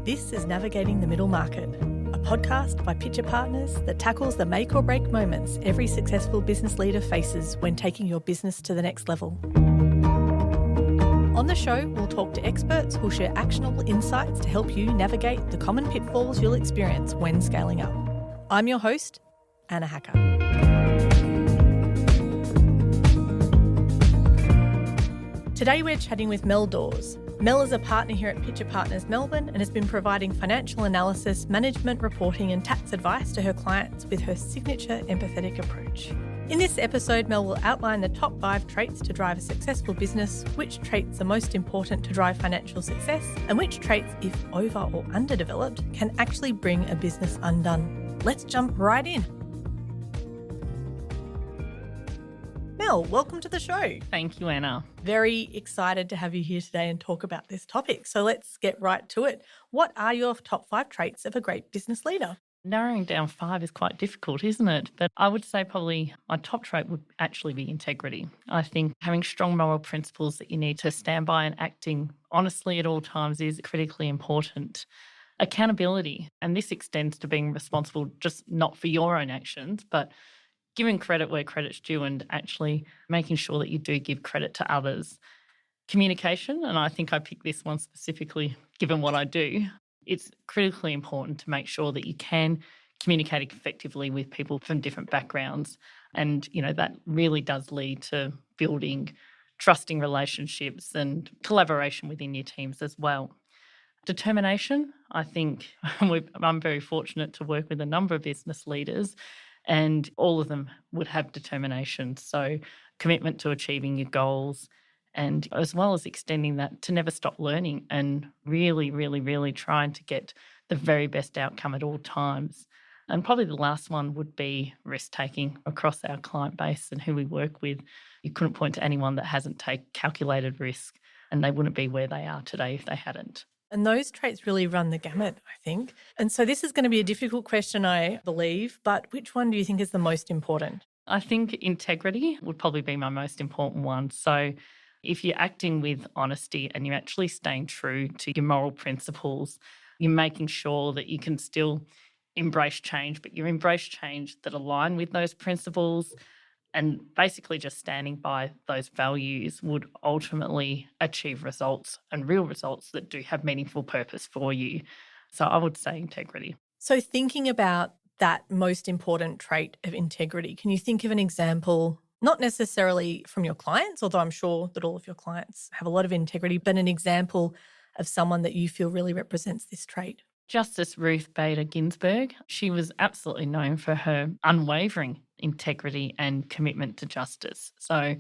This is Navigating the Middle Market, a podcast by Pitcher Partners that tackles the make or break moments every successful business leader faces when taking your business to the next level. On the show, we'll talk to experts who'll share actionable insights to help you navigate the common pitfalls you'll experience when scaling up. I'm your host, Anna Hacker. Today we're chatting with Mel Dawes. Mel is a partner here at Pitcher Partners Melbourne and has been providing financial analysis, management reporting and tax advice to her clients with her signature empathetic approach. In this episode, Mel will outline the top 5 traits to drive a successful business, which traits are most important to drive financial success, and which traits, if over or underdeveloped, can actually bring a business undone. Let's jump right in. Mel, welcome to the show. Thank you, Anna. Very excited to have you here today and talk about this topic. So let's get right to it. What are your top 5 traits of a great business leader? Narrowing down 5 is quite difficult, isn't it? But I would say probably my top trait would actually be integrity. I think having strong moral principles that you need to stand by and acting honestly at all times is critically important. Accountability, and this extends to being responsible just not for your own actions, but giving credit where credit's due and actually making sure that you do give credit to others. Communication, and I think I picked this one specifically given what I do. It's critically important to make sure that you can communicate effectively with people from different backgrounds. And, that really does lead to building trusting relationships and collaboration within your teams as well. Determination, I think I'm very fortunate to work with a number of business leaders and all of them would have determination. So commitment to achieving your goals and as well as extending that to never stop learning and really trying to get the very best outcome at all times. And probably the last one would be risk-taking across our client base and who we work with. You couldn't point to anyone that hasn't taken calculated risk and they wouldn't be where they are today if they hadn't. And those traits really run the gamut, I think. And so this is going to be a difficult question, I believe, but which one do you think is the most important? I think integrity would probably be my most important one. So if you're acting with honesty and you're actually staying true to your moral principles, you're making sure that you can still embrace change, but you embrace change that align with those principles and basically just standing by those values would ultimately achieve results and real results that do have meaningful purpose for you. So I would say integrity. So thinking about that most important trait of integrity, can you think of an example, not necessarily from your clients, although I'm sure that all of your clients have a lot of integrity, but an example of someone that you feel really represents this trait? Justice Ruth Bader Ginsburg, she was absolutely known for her unwavering integrity and commitment to justice. So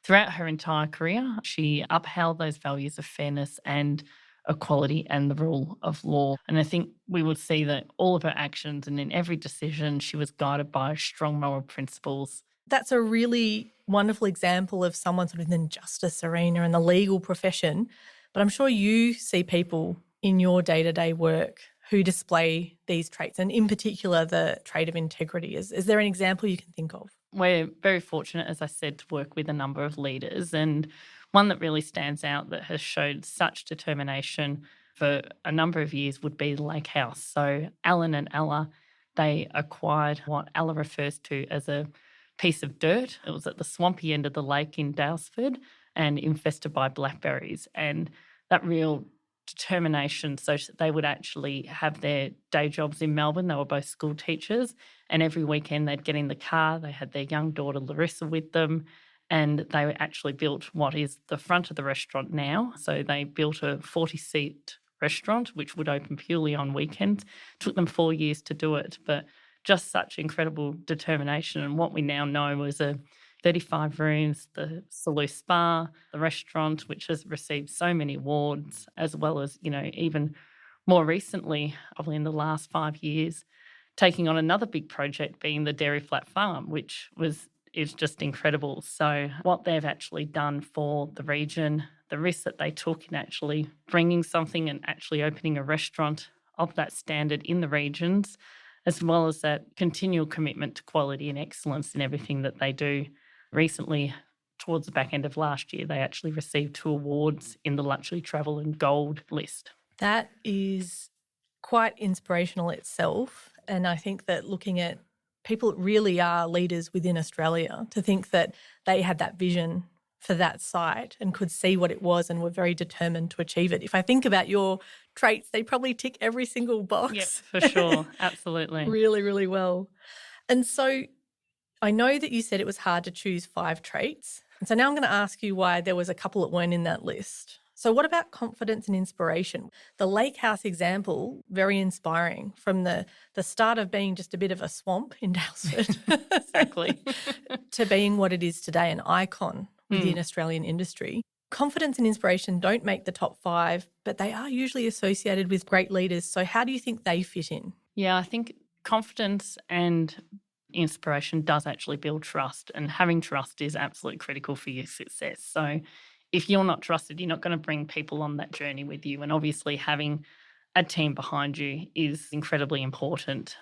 throughout her entire career, she upheld those values of fairness and equality and the rule of law. And I think we would see that all of her actions and in every decision, she was guided by strong moral principles. That's a really wonderful example of someone sort of in the justice arena and the legal profession. But I'm sure you see people in your day-to-day work who display these traits, and in particular the trait of integrity. Is there an example you can think of? We're very fortunate, as I said, to work with a number of leaders, and one that really stands out that has showed such determination for a number of years would be the Lake House. So Alan and Ella, they acquired what Ella refers to as a piece of dirt. It was at the swampy end of the lake in Dalesford and infested by blackberries, and that real determination so that they would actually have their day jobs in Melbourne. They were both school teachers and every weekend they'd get in the car. They had their young daughter Larissa with them and they actually built what is the front of the restaurant now. So they built a 40-seat restaurant which would open purely on weekends. It took them 4 years to do it, but just such incredible determination. And what we now know is a 35 rooms, the Salou Spa, the restaurant, which has received so many awards, as well as, even more recently, probably in the last 5 years, taking on another big project being the Dairy Flat Farm, which is just incredible. So what they've actually done for the region, the risk that they took in actually bringing something and actually opening a restaurant of that standard in the regions, as well as that continual commitment to quality and excellence in everything that they do. Recently, towards the back end of last year, they actually received 2 awards in the Luxury Travel and Gold list. That is quite inspirational itself. And I think that looking at people that really are leaders within Australia, to think that they had that vision for that site and could see what it was and were very determined to achieve it. If I think about your traits, they probably tick every single box. Yep, for sure. Absolutely. Really, really well. And so I know that you said it was hard to choose 5 traits. And so now I'm going to ask you why there was a couple that weren't in that list. So what about confidence and inspiration? The lake house example, very inspiring, from the start of being just a bit of a swamp in Daylesford Exactly. to being what it is today, an icon within Australian industry. Confidence and inspiration don't make the top 5, but they are usually associated with great leaders. So how do you think they fit in? Yeah, I think confidence and inspiration does actually build trust, and having trust is absolutely critical for your success. So if you're not trusted, you're not going to bring people on that journey with you. And obviously having a team behind you is incredibly important.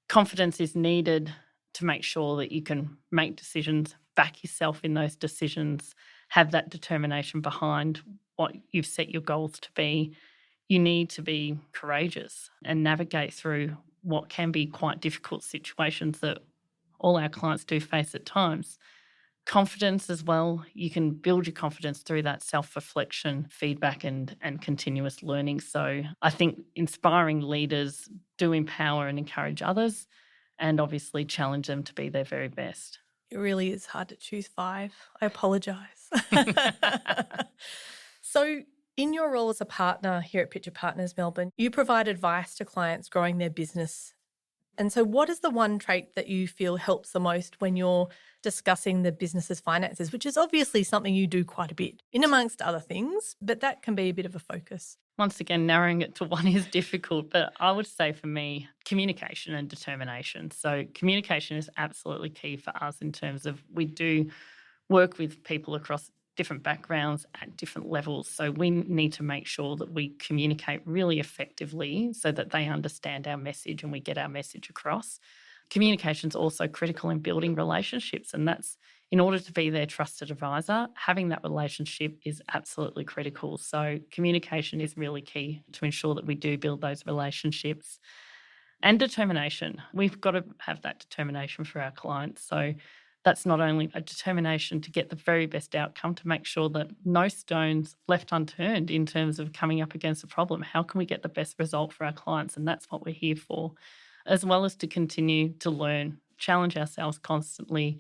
Confidence is needed to make sure that you can make decisions, back yourself in those decisions, have that determination behind what you've set your goals to be. You need to be courageous and navigate through what can be quite difficult situations that all our clients do face at times. Confidence as well, you can build your confidence through that self-reflection, feedback and continuous learning. So I think inspiring leaders do empower and encourage others, and obviously challenge them to be their very best. It really is hard to choose 5. I apologise. So in your role as a partner here at Pitcher Partners Melbourne, you provide advice to clients growing their business. And so what is the one trait that you feel helps the most when you're discussing the business's finances, which is obviously something you do quite a bit, in amongst other things, but that can be a bit of a focus? Once again, narrowing it to one is difficult, but I would say for me, communication and determination. So communication is absolutely key for us in terms of we do work with people across different backgrounds at different levels. So we need to make sure that we communicate really effectively so that they understand our message and we get our message across. Communication is also critical in building relationships, and that's in order to be their trusted advisor, having that relationship is absolutely critical. So communication is really key to ensure that we do build those relationships. And determination. We've got to have that determination for our clients. So that's not only a determination to get the very best outcome, to make sure that no stones left unturned in terms of coming up against a problem. How can we get the best result for our clients? And that's what we're here for, as well as to continue to learn, challenge ourselves constantly.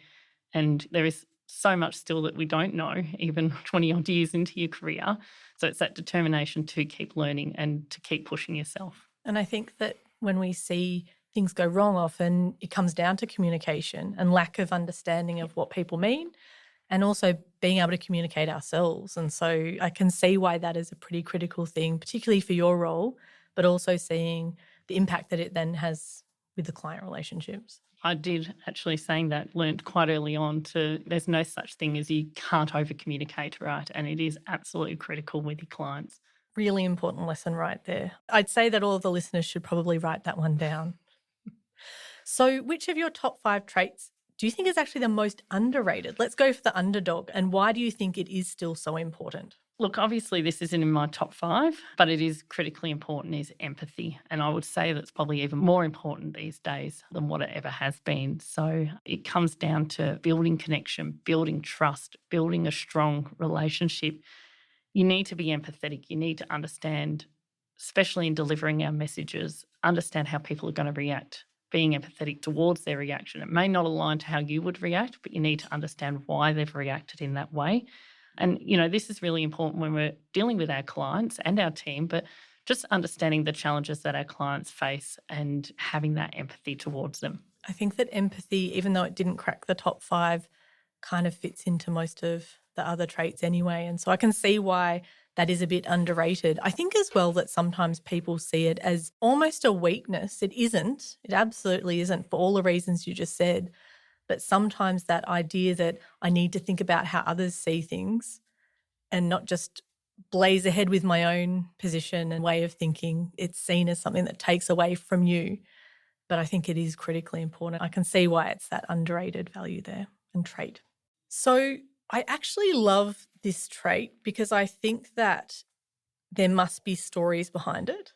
And there is so much still that we don't know, even 20 odd years into your career. So it's that determination to keep learning and to keep pushing yourself. And I think that when we see things go wrong, often it comes down to communication and lack of understanding of what people mean, and also being able to communicate ourselves. And so I can see why that is a pretty critical thing, particularly for your role, but also seeing the impact that it then has with the client relationships. I did actually saying that, learnt quite early on there's no such thing as you can't over communicate, right? And it is absolutely critical with your clients. Really important lesson right there. I'd say that all of the listeners should probably write that one down. So which of your top 5 traits do you think is actually the most underrated? Let's go for the underdog. And why do you think it is still so important? Look, obviously this isn't in my top 5, but it is critically important, is empathy. And I would say that's probably even more important these days than what it ever has been. So it comes down to building connection, building trust, building a strong relationship. You need to be empathetic. You need to understand, especially in delivering our messages, understand how people are going to react, being empathetic towards their reaction. It may not align to how you would react, but you need to understand why they've reacted in that way. And, this is really important when we're dealing with our clients and our team, but just understanding the challenges that our clients face and having that empathy towards them. I think that empathy, even though it didn't crack the top 5, kind of fits into most of the other traits anyway. And so I can see why that is a bit underrated. I think as well that sometimes people see it as almost a weakness. It isn't. It absolutely isn't, for all the reasons you just said. But sometimes that idea that I need to think about how others see things and not just blaze ahead with my own position and way of thinking, it's seen as something that takes away from you. But I think it is critically important. I can see why it's that underrated value there and trait. So I actually love this trait because I think that there must be stories behind it.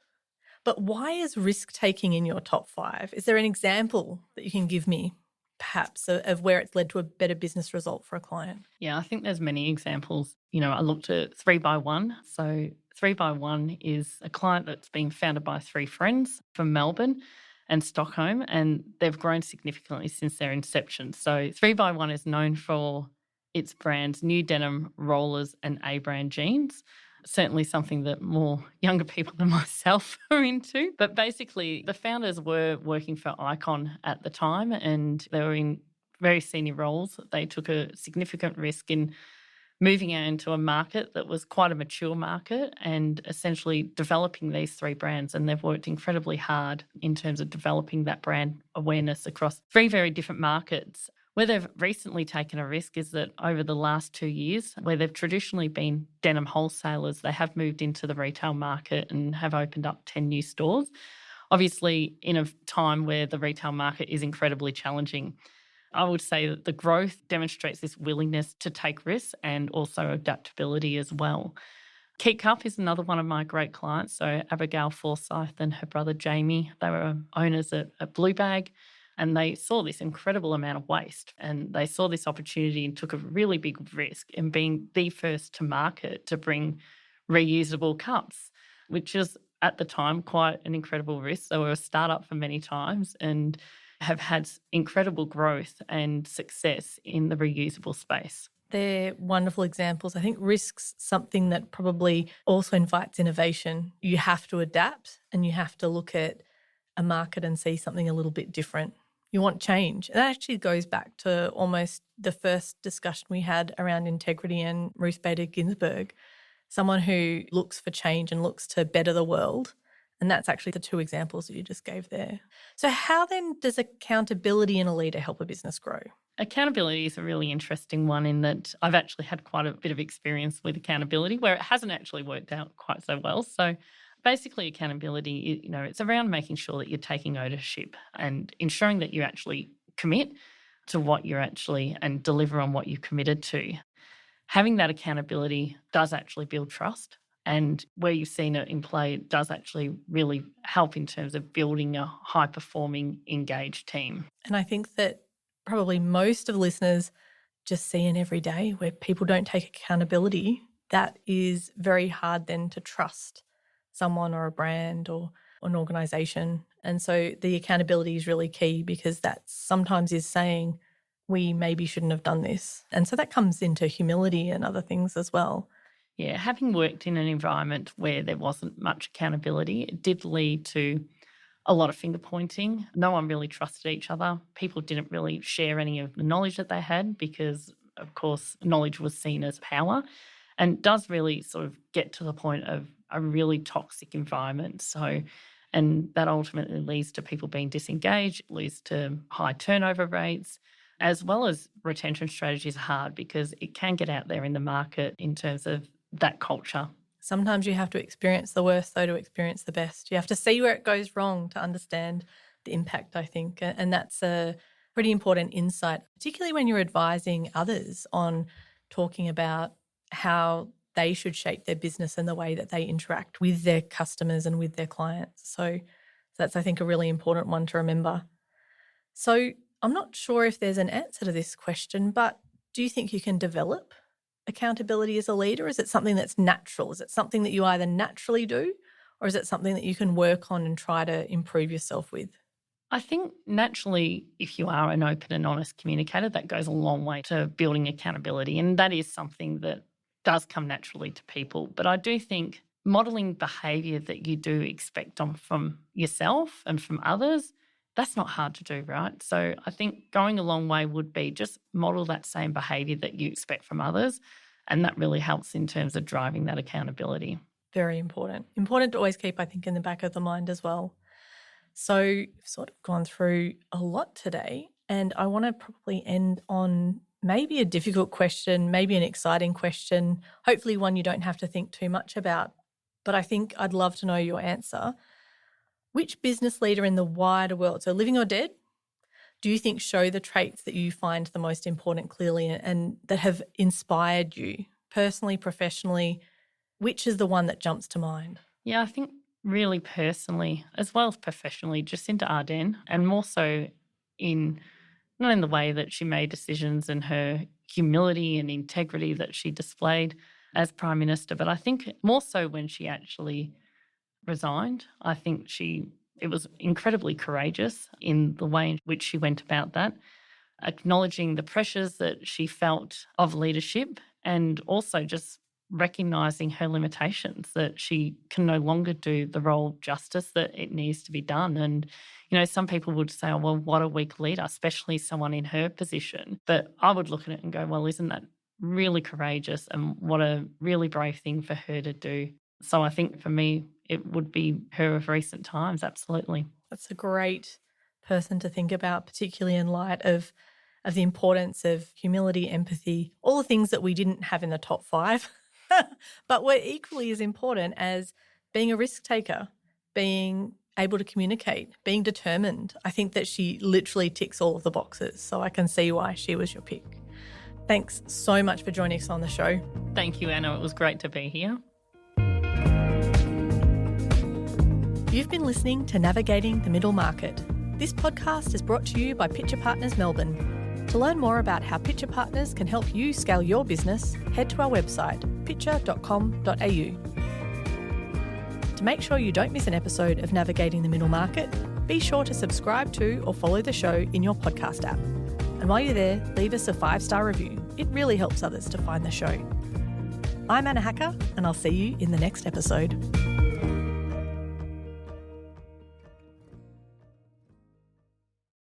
But why is risk taking in your top 5? Is there an example that you can give me, perhaps, of where it's led to a better business result for a client? Yeah, I think there's many examples. I looked at 3x1. So 3x1 is a client that's been founded by 3 friends from Melbourne and Stockholm, and they've grown significantly since their inception. So 3x1 is known for its brands New Denim, Rollers and A-brand jeans. Certainly something that more younger people than myself are into. But basically, the founders were working for Icon at the time, and they were in very senior roles. They took a significant risk in moving out into a market that was quite a mature market and essentially developing these 3 brands. And they've worked incredibly hard in terms of developing that brand awareness across 3 very different markets. Where they've recently taken a risk is that over the last 2 years, where they've traditionally been denim wholesalers, they have moved into the retail market and have opened up 10 new stores. Obviously, in a time where the retail market is incredibly challenging. I would say that the growth demonstrates this willingness to take risks and also adaptability as well. Keep Cup is another one of my great clients. So Abigail Forsyth and her brother Jamie, they were owners at Blue Bag, and they saw this incredible amount of waste, and they saw this opportunity and took a really big risk in being the first to market to bring reusable cups, which is at the time quite an incredible risk. They were a startup for many times and have had incredible growth and success in the reusable space. They're wonderful examples. I think risk's something that probably also invites innovation. You have to adapt and you have to look at a market and see something a little bit different. You want change. And that actually goes back to almost the first discussion we had around integrity and Ruth Bader Ginsburg, someone who looks for change and looks to better the world. And that's actually the 2 examples that you just gave there. So how then does accountability in a leader help a business grow? Accountability is a really interesting one in that I've actually had quite a bit of experience with accountability where it hasn't actually worked out quite so well. So basically accountability, it's around making sure that you're taking ownership and ensuring that you actually commit to what you're actually and deliver on what you committed to. Having that accountability does actually build trust. And where you've seen it in play, it does actually really help in terms of building a high-performing, engaged team. And I think that probably most of the listeners just see in every day where people don't take accountability, that is very hard then to trust someone or a brand or an organisation. And so the accountability is really key because that sometimes is saying we maybe shouldn't have done this. And so that comes into humility and other things as well. Yeah, having worked in an environment where there wasn't much accountability, it did lead to a lot of finger pointing. No one really trusted each other. People didn't really share any of the knowledge that they had because, of course, knowledge was seen as power and does really sort of get to the point of a really toxic environment. And that ultimately leads to people being disengaged, it leads to high turnover rates, as well as retention strategies are hard because it can get out there in the market in terms of that culture. Sometimes you have to experience the worst, though, to experience the best. You have to see where it goes wrong to understand the impact, I think. And that's a pretty important insight, particularly when you're advising others on talking about how they should shape their business and the way that they interact with their customers and with their clients. So that's, I think, a really important one to remember. So I'm not sure if there's an answer to this question, but do you think you can develop accountability as a leader? Is it something that's natural? Is it something that you either naturally do or is it something that you can work on and try to improve yourself with? I think naturally, if you are an open and honest communicator, that goes a long way to building accountability. And that is something that does come naturally to people. But I do think modelling behaviour that you do expect from yourself and from others, that's not hard to do, right? So I think going a long way would be just model that same behaviour that you expect from others. And that really helps in terms of driving that accountability. Very important. Important to always keep, I think, in the back of the mind as well. So we've sort of gone through a lot today, and I want to probably end on maybe a difficult question, maybe an exciting question, hopefully one you don't have to think too much about. But I think I'd love to know your answer. Which business leader in the wider world, so living or dead, do you think show the traits that you find the most important clearly and that have inspired you personally, professionally? Which is the one that jumps to mind? Yeah, I think really personally as well as professionally Jacinda Ardern, and more so in not in the way that she made decisions and her humility and integrity that she displayed as Prime Minister, but I think more so when she actually resigned. I think it was incredibly courageous in the way in which she went about that, acknowledging the pressures that she felt of leadership and also just recognising her limitations, that she can no longer do the role of justice that it needs to be done. And, some people would say, oh, well, what a weak leader, especially someone in her position. But I would look at it and go, well, isn't that really courageous, and what a really brave thing for her to do. So I think for me, it would be her of recent times, absolutely. That's a great person to think about, particularly in light of the importance of humility, empathy, all the things that we didn't have in the top 5, but were equally as important as being a risk taker, being able to communicate, being determined. I think that she literally ticks all of the boxes, so I can see why she was your pick. Thanks so much for joining us on the show. Thank you, Anna. It was great to be here. You've been listening to Navigating the Middle Market. This podcast is brought to you by Pitcher Partners Melbourne. To learn more about how Pitcher Partners can help you scale your business, head to our website, pitcher.com.au. To make sure you don't miss an episode of Navigating the Middle Market, be sure to subscribe to or follow the show in your podcast app. And while you're there, leave us a 5-star review. It really helps others to find the show. I'm Anna Hacker, and I'll see you in the next episode.